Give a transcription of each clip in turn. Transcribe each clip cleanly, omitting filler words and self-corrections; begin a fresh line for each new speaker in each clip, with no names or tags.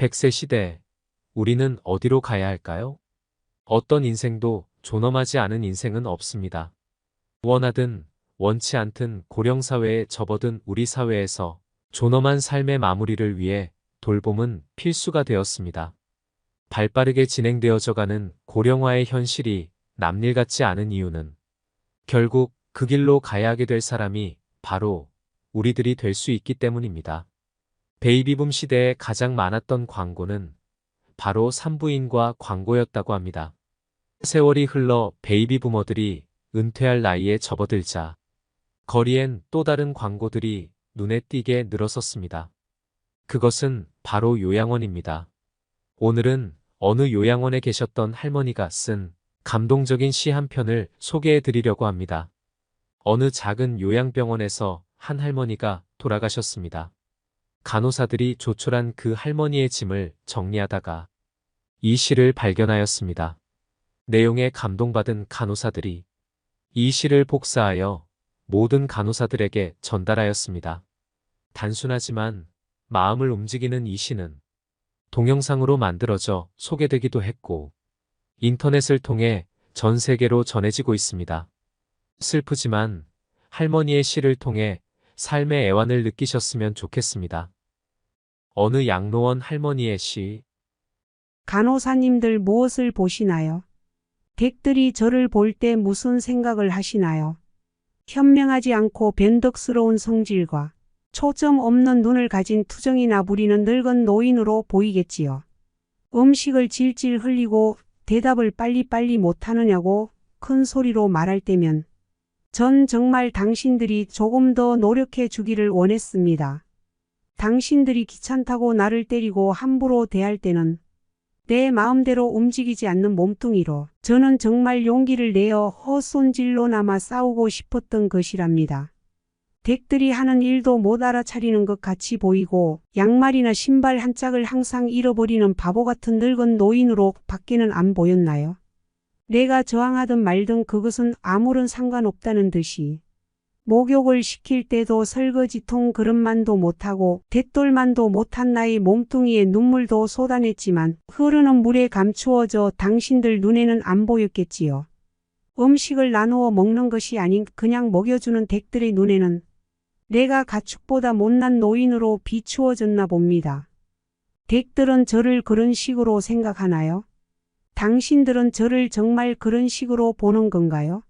100세 시대, 우리는 어디로 가야 할까요? 어떤 인생도 존엄하지 않은 인생은 없습니다. 원하든 원치 않든 고령사회에 접어든 우리 사회에서 존엄한 삶의 마무리를 위해 돌봄은 필수가 되었습니다. 발빠르게 진행되어져가는 고령화의 현실이 남일 같지 않은 이유는 결국 그 길로 가야 하게 될 사람이 바로 우리들이 될 수 있기 때문입니다. 베이비붐 시대에 가장 많았던 광고는 바로 산부인과 광고였다고 합니다. 세월이 흘러 베이비부머들이 은퇴할 나이에 접어들자 거리엔 또 다른 광고들이 눈에 띄게 늘어섰습니다. 그것은 바로 요양원입니다. 오늘은 어느 요양원에 계셨던 할머니가 쓴 감동적인 시 한 편을 소개해 드리려고 합니다. 어느 작은 요양병원에서 한 할머니가 돌아가셨습니다. 간호사들이 조촐한 그 할머니의 짐을 정리하다가 이 시를 발견하였습니다. 내용에 감동받은 간호사들이 이 시를 복사하여 모든 간호사들에게 전달하였습니다. 단순하지만 마음을 움직이는 이 시는 동영상으로 만들어져 소개되기도 했고 인터넷을 통해 전 세계로 전해지고 있습니다. 슬프지만 할머니의 시를 통해 삶의 애환을 느끼셨으면 좋겠습니다. 어느 양로원 할머니의 시.
간호사님들 무엇을 보시나요? 댁들이 저를 볼 때 무슨 생각을 하시나요? 현명하지 않고 변덕스러운 성질과 초점 없는 눈을 가진 투정이나 부리는 늙은 노인으로 보이겠지요. 음식을 질질 흘리고 대답을 빨리빨리 못하느냐고 큰 소리로 말할 때면 전 정말 당신들이 조금 더 노력해 주기를 원했습니다. 당신들이 귀찮다고 나를 때리고 함부로 대할 때는 내 마음대로 움직이지 않는 몸뚱이로 저는 정말 용기를 내어 헛손질로나마 싸우고 싶었던 것이랍니다. 댁들이 하는 일도 못 알아차리는 것 같이 보이고 양말이나 신발 한 짝을 항상 잃어버리는 바보 같은 늙은 노인으로 밖에는 안 보였나요? 내가 저항하든 말든 그것은 아무런 상관없다는 듯이 목욕을 시킬 때도 설거지통 그릇만도 못하고 대돌만도 못한 나의 몸뚱이에 눈물도 쏟아냈지만 흐르는 물에 감추어져 당신들 눈에는 안 보였겠지요. 음식을 나누어 먹는 것이 아닌 그냥 먹여주는 댁들의 눈에는 내가 가축보다 못난 노인으로 비추어졌나 봅니다. 댁들은 저를 그런 식으로 생각하나요? 당신들은 저를 정말 그런 식으로 보는 건가요?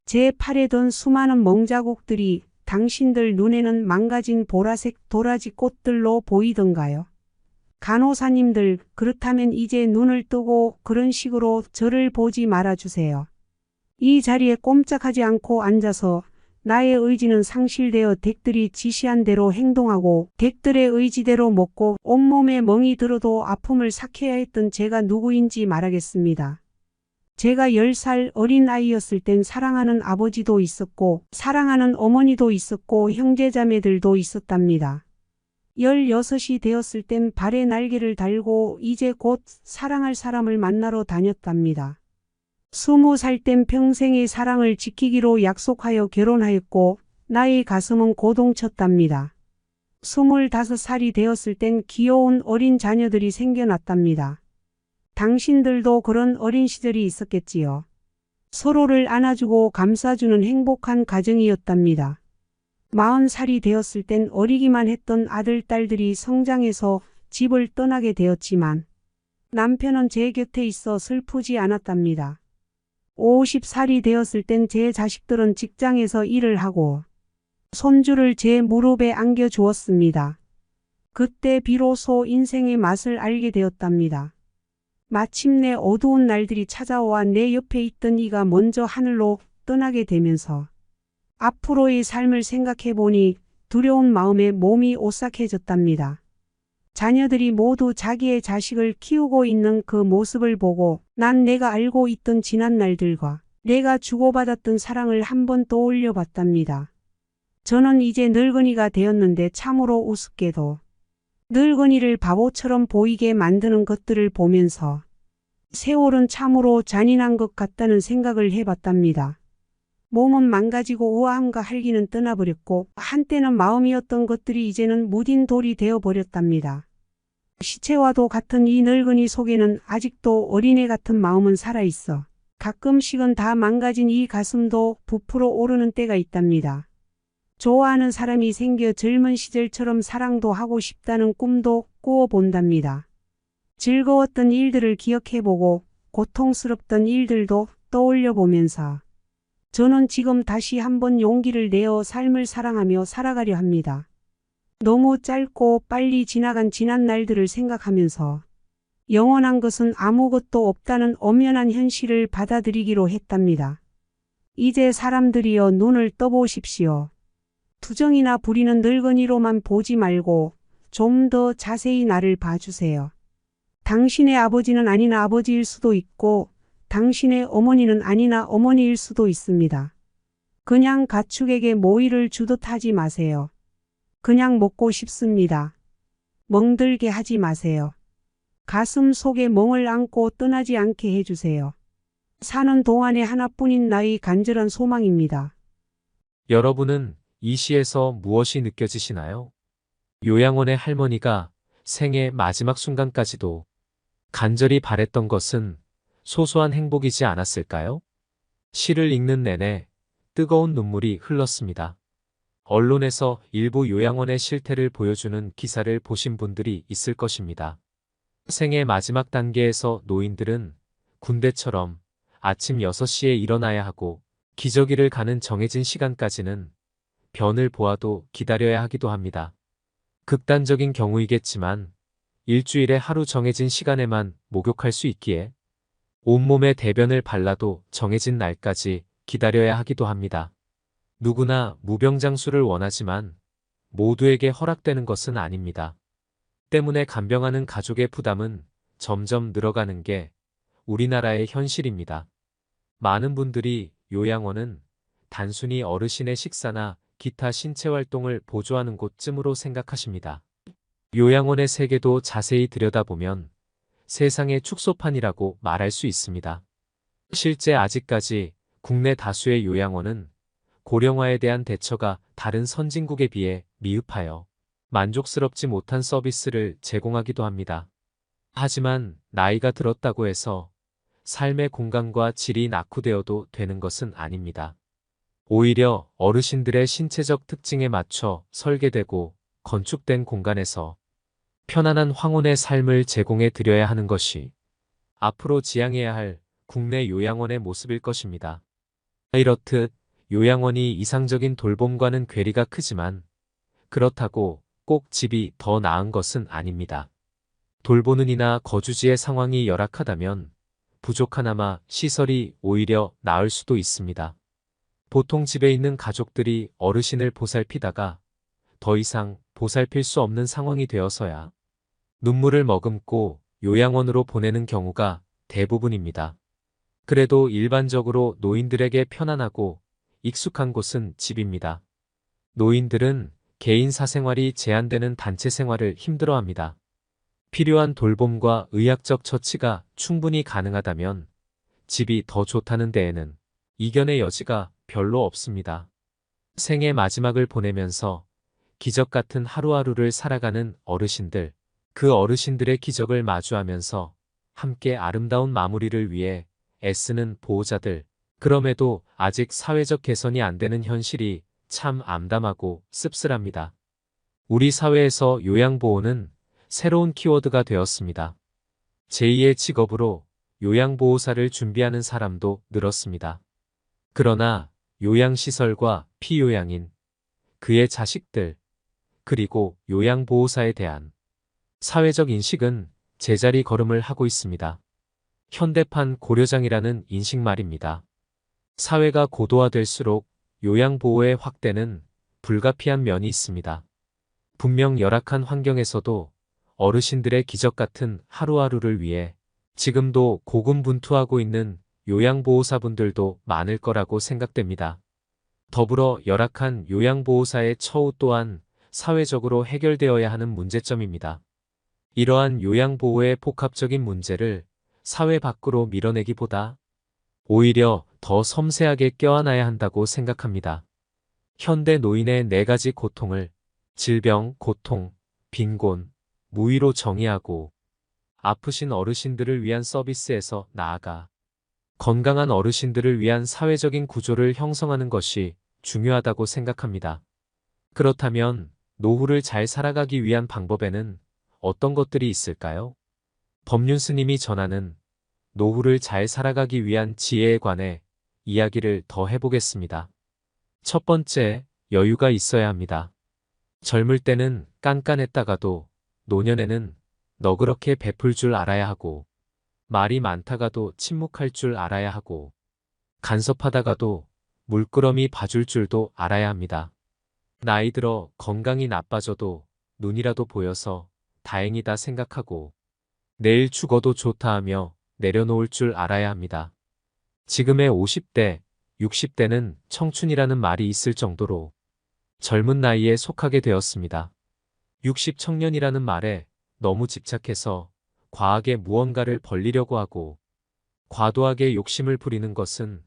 제 팔에 든 수많은 멍자국들이 당신들 눈에는 망가진 보라색 도라지 꽃들로 보이던가요? 간호사님들, 그렇다면 이제 눈을 뜨고 그런 식으로 저를 보지 말아주세요. 이 자리에 꼼짝하지 않고 앉아서 나의 의지는 상실되어 댁들이 지시한 대로 행동하고 댁들의 의지대로 먹고 온몸에 멍이 들어도 아픔을 삭혀야 했던 제가 누구인지 말하겠습니다. 제가 10살 어린 아이였을 땐 사랑하는 아버지도 있었고 사랑하는 어머니도 있었고 형제자매들도 있었답니다. 16이 되었을 땐 발에 날개를 달고 이제 곧 사랑할 사람을 만나러 다녔답니다. 20살 땐 평생의 사랑을 지키기로 약속하여 결혼하였고 나의 가슴은 고동쳤답니다. 25살이 되었을 땐 귀여운 어린 자녀들이 생겨났답니다. 당신들도 그런 어린 시절이 있었겠지요. 서로를 안아주고 감싸주는 행복한 가정이었답니다. 40살이 되었을 땐 어리기만 했던 아들, 딸들이 성장해서 집을 떠나게 되었지만 남편은 제 곁에 있어 슬프지 않았답니다. 50살이 되었을 땐 제 자식들은 직장에서 일을 하고 손주를 제 무릎에 안겨 주었습니다. 그때 비로소 인생의 맛을 알게 되었답니다. 마침내 어두운 날들이 찾아와 내 옆에 있던 이가 먼저 하늘로 떠나게 되면서 앞으로의 삶을 생각해 보니 두려운 마음에 몸이 오싹해졌답니다. 자녀들이 모두 자기의 자식을 키우고 있는 그 모습을 보고 난 내가 알고 있던 지난 날들과 내가 주고받았던 사랑을 한번 떠올려 봤답니다. 저는 이제 늙은이가 되었는데 참으로 우습게도 늙은이를 바보처럼 보이게 만드는 것들을 보면서 세월은 참으로 잔인한 것 같다는 생각을 해봤답니다. 몸은 망가지고 우아함과 활기는 떠나버렸고 한때는 마음이었던 것들이 이제는 무딘 돌이 되어버렸답니다. 시체와도 같은 이 늙은이 속에는 아직도 어린애 같은 마음은 살아있어. 가끔씩은 다 망가진 이 가슴도 부풀어 오르는 때가 있답니다. 좋아하는 사람이 생겨 젊은 시절처럼 사랑도 하고 싶다는 꿈도 꾸어본답니다. 즐거웠던 일들을 기억해보고 고통스럽던 일들도 떠올려보면서 저는 지금 다시 한번 용기를 내어 삶을 사랑하며 살아가려 합니다. 너무 짧고 빨리 지나간 지난 날들을 생각하면서 영원한 것은 아무것도 없다는 엄연한 현실을 받아들이기로 했답니다. 이제 사람들이여 눈을 떠보십시오. 투정이나 부리는 늙은이로만 보지 말고 좀 더 자세히 나를 봐주세요. 당신의 아버지는 아니나 아버지일 수도 있고 당신의 어머니는 아니나 어머니일 수도 있습니다. 그냥 가축에게 모이를 주듯 하지 마세요. 그냥 먹고 싶습니다. 멍들게 하지 마세요. 가슴 속에 멍을 안고 떠나지 않게 해주세요. 사는 동안에 하나뿐인 나의 간절한 소망입니다.
여러분은 이 시에서 무엇이 느껴지시나요? 요양원의 할머니가 생의 마지막 순간까지도 간절히 바랬던 것은 소소한 행복이지 않았을까요? 시를 읽는 내내 뜨거운 눈물이 흘렀습니다. 언론에서 일부 요양원의 실태를 보여주는 기사를 보신 분들이 있을 것입니다. 생의 마지막 단계에서 노인들은 군대처럼 아침 6시에 일어나야 하고 기저귀를 가는 정해진 시간까지는 변을 보아도 기다려야 하기도 합니다. 극단적인 경우이겠지만 일주일에 하루 정해진 시간에만 목욕할 수 있기에 온몸에 대변을 발라도 정해진 날까지 기다려야 하기도 합니다. 누구나 무병장수를 원하지만 모두에게 허락되는 것은 아닙니다. 때문에 간병하는 가족의 부담은 점점 늘어가는 게 우리나라의 현실입니다. 많은 분들이 요양원은 단순히 어르신의 식사나 기타 신체 활동을 보조하는 곳쯤으로 생각하십니다. 요양원의 세계도 자세히 들여다보면 세상의 축소판이라고 말할 수 있습니다. 실제 아직까지 국내 다수의 요양원은 고령화에 대한 대처가 다른 선진국에 비해 미흡하여 만족스럽지 못한 서비스를 제공하기도 합니다. 하지만 나이가 들었다고 해서 삶의 공간과 질이 낙후되어도 되는 것은 아닙니다. 오히려 어르신들의 신체적 특징에 맞춰 설계되고 건축된 공간에서 편안한 황혼의 삶을 제공해 드려야 하는 것이 앞으로 지향해야 할 국내 요양원의 모습일 것입니다. 이렇듯 요양원이 이상적인 돌봄과는 괴리가 크지만 그렇다고 꼭 집이 더 나은 것은 아닙니다. 돌보는 이나 거주지의 상황이 열악하다면 부족하나마 시설이 오히려 나을 수도 있습니다. 보통 집에 있는 가족들이 어르신을 보살피다가 더 이상 보살필 수 없는 상황이 되어서야 눈물을 머금고 요양원으로 보내는 경우가 대부분입니다. 그래도 일반적으로 노인들에게 편안하고 익숙한 곳은 집입니다. 노인들은 개인 사생활이 제한되는 단체 생활을 힘들어합니다. 필요한 돌봄과 의학적 처치가 충분히 가능하다면 집이 더 좋다는 데에는 이견의 여지가 별로 없습니다. 생의 마지막을 보내면서 기적 같은 하루하루를 살아가는 어르신들, 그 어르신들의 기적을 마주하면서 함께 아름다운 마무리를 위해 애쓰는 보호자들, 그럼에도 아직 사회적 개선이 안 되는 현실이 참 암담하고 씁쓸합니다. 우리 사회에서 요양보호는 새로운 키워드가 되었습니다. 제2의 직업으로 요양보호사를 준비하는 사람도 늘었습니다. 그러나 요양시설과 피요양인, 그의 자식들, 그리고 요양보호사에 대한 사회적 인식은 제자리 걸음을 하고 있습니다. 현대판 고려장이라는 인식 말입니다. 사회가 고도화될수록 요양보호의 확대는 불가피한 면이 있습니다. 분명 열악한 환경에서도 어르신들의 기적 같은 하루하루를 위해 지금도 고군분투하고 있는 요양보호사분들도 많을 거라고 생각됩니다. 더불어 열악한 요양보호사의 처우 또한 사회적으로 해결되어야 하는 문제점입니다. 이러한 요양보호의 복합적인 문제를 사회 밖으로 밀어내기보다 오히려 더 섬세하게 껴안아야 한다고 생각합니다. 현대 노인의 4가지 고통을 질병, 고통, 빈곤, 무위로 정의하고 아프신 어르신들을 위한 서비스에서 나아가 건강한 어르신들을 위한 사회적인 구조를 형성하는 것이 중요하다고 생각합니다. 그렇다면 노후를 잘 살아가기 위한 방법에는 어떤 것들이 있을까요? 법륜 스님이 전하는 노후를 잘 살아가기 위한 지혜에 관해 이야기를 더 해보겠습니다. 첫 번째, 여유가 있어야 합니다. 젊을 때는 깐깐했다가도 노년에는 너그럽게 베풀 줄 알아야 하고 말이 많다가도 침묵할 줄 알아야 하고 간섭하다가도 물끄러미 봐줄 줄도 알아야 합니다. 나이 들어 건강이 나빠져도 눈이라도 보여서 다행이다 생각하고 내일 죽어도 좋다 하며 내려놓을 줄 알아야 합니다. 지금의 50대, 60대는 청춘이라는 말이 있을 정도로 젊은 나이에 속하게 되었습니다. 60 청년이라는 말에 너무 집착해서 과하게 무언가를 벌리려고 하고 과도하게 욕심을 부리는 것은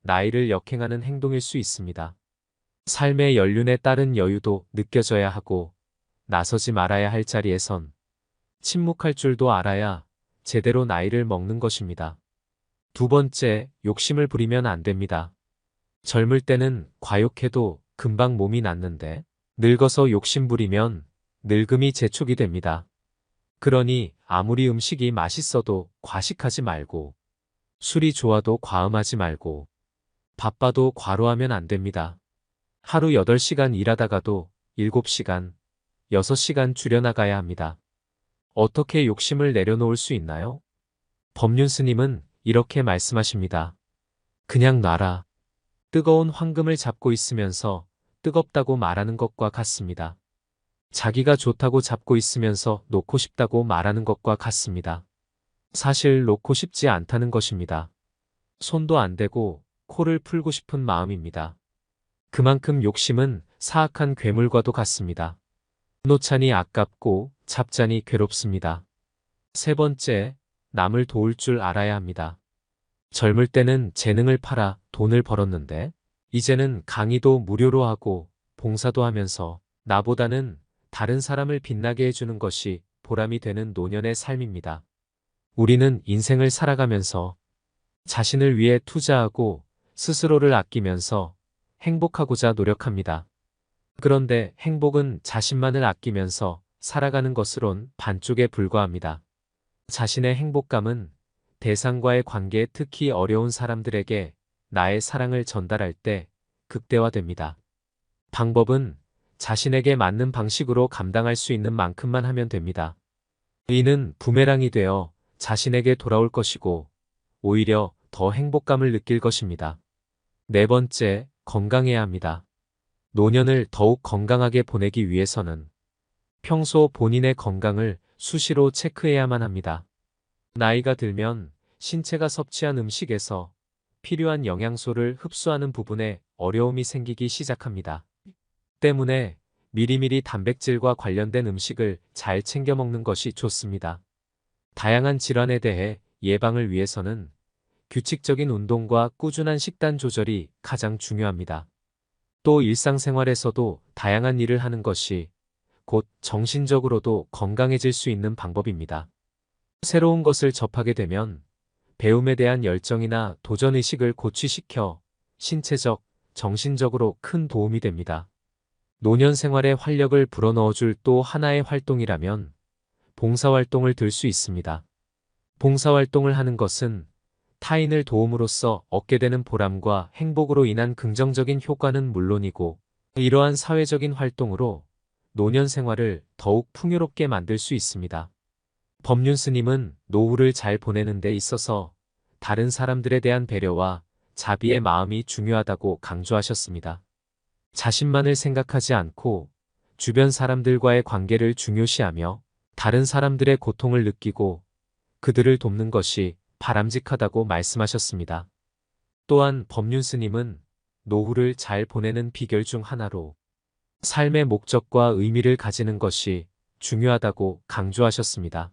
나이를 역행하는 행동일 수 있습니다. 삶의 연륜에 따른 여유도 느껴져야 하고 나서지 말아야 할 자리에선 침묵할 줄도 알아야 제대로 나이를 먹는 것입니다. 두 번째, 욕심을 부리면 안 됩니다. 젊을 때는 과욕해도 금방 몸이 낫는데 늙어서 욕심 부리면 늙음이 재촉이 됩니다. 그러니 아무리 음식이 맛있어도 과식하지 말고 술이 좋아도 과음하지 말고 바빠도 과로하면 안 됩니다. 하루 8시간 일하다가도 7시간, 6시간 줄여나가야 합니다. 어떻게 욕심을 내려놓을 수 있나요? 법륜 스님은 이렇게 말씀하십니다. 그냥 놔라. 뜨거운 황금을 잡고 있으면서 뜨겁다고 말하는 것과 같습니다. 자기가 좋다고 잡고 있으면서 놓고 싶다고 말하는 것과 같습니다. 사실 놓고 싶지 않다는 것입니다. 손도 안 대고 코를 풀고 싶은 마음입니다. 그만큼 욕심은 사악한 괴물과도 같습니다. 놓자니 아깝고 잡자니 괴롭습니다. 세 번째, 남을 도울 줄 알아야 합니다. 젊을 때는 재능을 팔아 돈을 벌었는데 이제는 강의도 무료로 하고 봉사도 하면서 나보다는 다른 사람을 빛나게 해주는 것이 보람이 되는 노년의 삶입니다. 우리는 인생을 살아가면서 자신을 위해 투자하고 스스로를 아끼면서 행복하고자 노력합니다. 그런데 행복은 자신만을 아끼면서 살아가는 것으론 반쪽에 불과합니다. 자신의 행복감은 대상과의 관계에 특히 어려운 사람들에게 나의 사랑을 전달할 때 극대화됩니다. 방법은 자신에게 맞는 방식으로 감당할 수 있는 만큼만 하면 됩니다. 이는 부메랑이 되어 자신에게 돌아올 것이고 오히려 더 행복감을 느낄 것입니다. 네 번째, 건강해야 합니다. 노년을 더욱 건강하게 보내기 위해서는 평소 본인의 건강을 수시로 체크해야만 합니다. 나이가 들면 신체가 섭취한 음식에서 필요한 영양소를 흡수하는 부분에 어려움이 생기기 시작합니다. 때문에 미리미리 단백질과 관련된 음식을 잘 챙겨 먹는 것이 좋습니다. 다양한 질환에 대해 예방을 위해서는 규칙적인 운동과 꾸준한 식단 조절이 가장 중요합니다. 또 일상생활에서도 다양한 일을 하는 것이 곧 정신적으로도 건강해질 수 있는 방법입니다. 새로운 것을 접하게 되면 배움에 대한 열정이나 도전의식을 고취시켜 신체적, 정신적으로 큰 도움이 됩니다. 노년 생활에 활력을 불어넣어줄 또 하나의 활동이라면 봉사활동을 들 수 있습니다. 봉사활동을 하는 것은 타인을 도움으로써 얻게 되는 보람과 행복으로 인한 긍정적인 효과는 물론이고 이러한 사회적인 활동으로 노년 생활을 더욱 풍요롭게 만들 수 있습니다. 법륜 스님은 노후를 잘 보내는 데 있어서 다른 사람들에 대한 배려와 자비의 마음이 중요하다고 강조하셨습니다. 자신만을 생각하지 않고 주변 사람들과의 관계를 중요시하며 다른 사람들의 고통을 느끼고 그들을 돕는 것이 바람직하다고 말씀하셨습니다. 또한 법륜 스님은 노후를 잘 보내는 비결 중 하나로 삶의 목적과 의미를 가지는 것이 중요하다고 강조하셨습니다.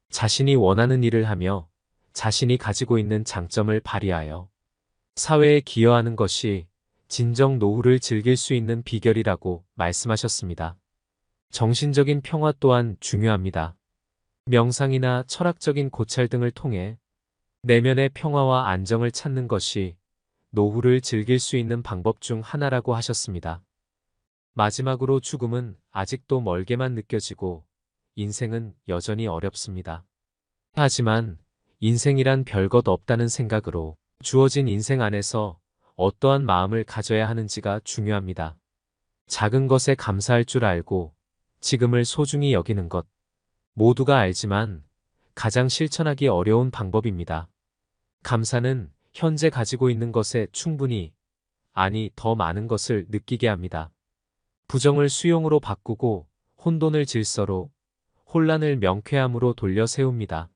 자신이 원하는 일을 하며 자신이 가지고 있는 장점을 발휘하여 사회에 기여하는 것이 진정 노후를 즐길 수 있는 비결이라고 말씀하셨습니다. 정신적인 평화 또한 중요합니다. 명상이나 철학적인 고찰 등을 통해 내면의 평화와 안정을 찾는 것이 노후를 즐길 수 있는 방법 중 하나라고 하셨습니다. 마지막으로 죽음은 아직도 멀게만 느껴지고 인생은 여전히 어렵습니다. 하지만 인생이란 별것 없다는 생각으로 주어진 인생 안에서 어떠한 마음을 가져야 하는지가 중요합니다. 작은 것에 감사할 줄 알고 지금을 소중히 여기는 것. 모두가 알지만 가장 실천하기 어려운 방법입니다. 감사는 현재 가지고 있는 것에 충분히, 아니 더 많은 것을 느끼게 합니다. 부정을 수용으로 바꾸고 혼돈을 질서로, 혼란을 명쾌함으로 돌려 세웁니다.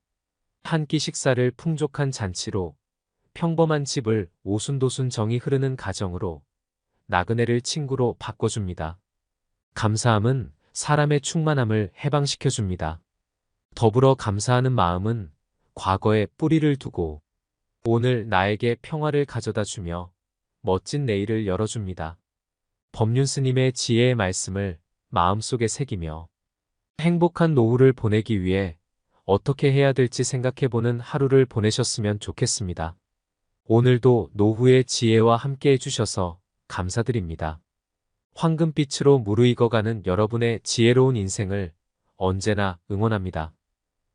한 끼 식사를 풍족한 잔치로, 평범한 집을 오순도순 정이 흐르는 가정으로, 나그네를 친구로 바꿔줍니다. 감사함은 사람의 충만함을 해방시켜줍니다. 더불어 감사하는 마음은 과거에 뿌리를 두고 오늘 나에게 평화를 가져다 주며 멋진 내일을 열어줍니다. 법륜 스님의 지혜의 말씀을 마음속에 새기며 행복한 노후를 보내기 위해 어떻게 해야 될지 생각해보는 하루를 보내셨으면 좋겠습니다. 오늘도 노후의 지혜와 함께 해주셔서 감사드립니다. 황금빛으로 무르익어가는 여러분의 지혜로운 인생을 언제나 응원합니다.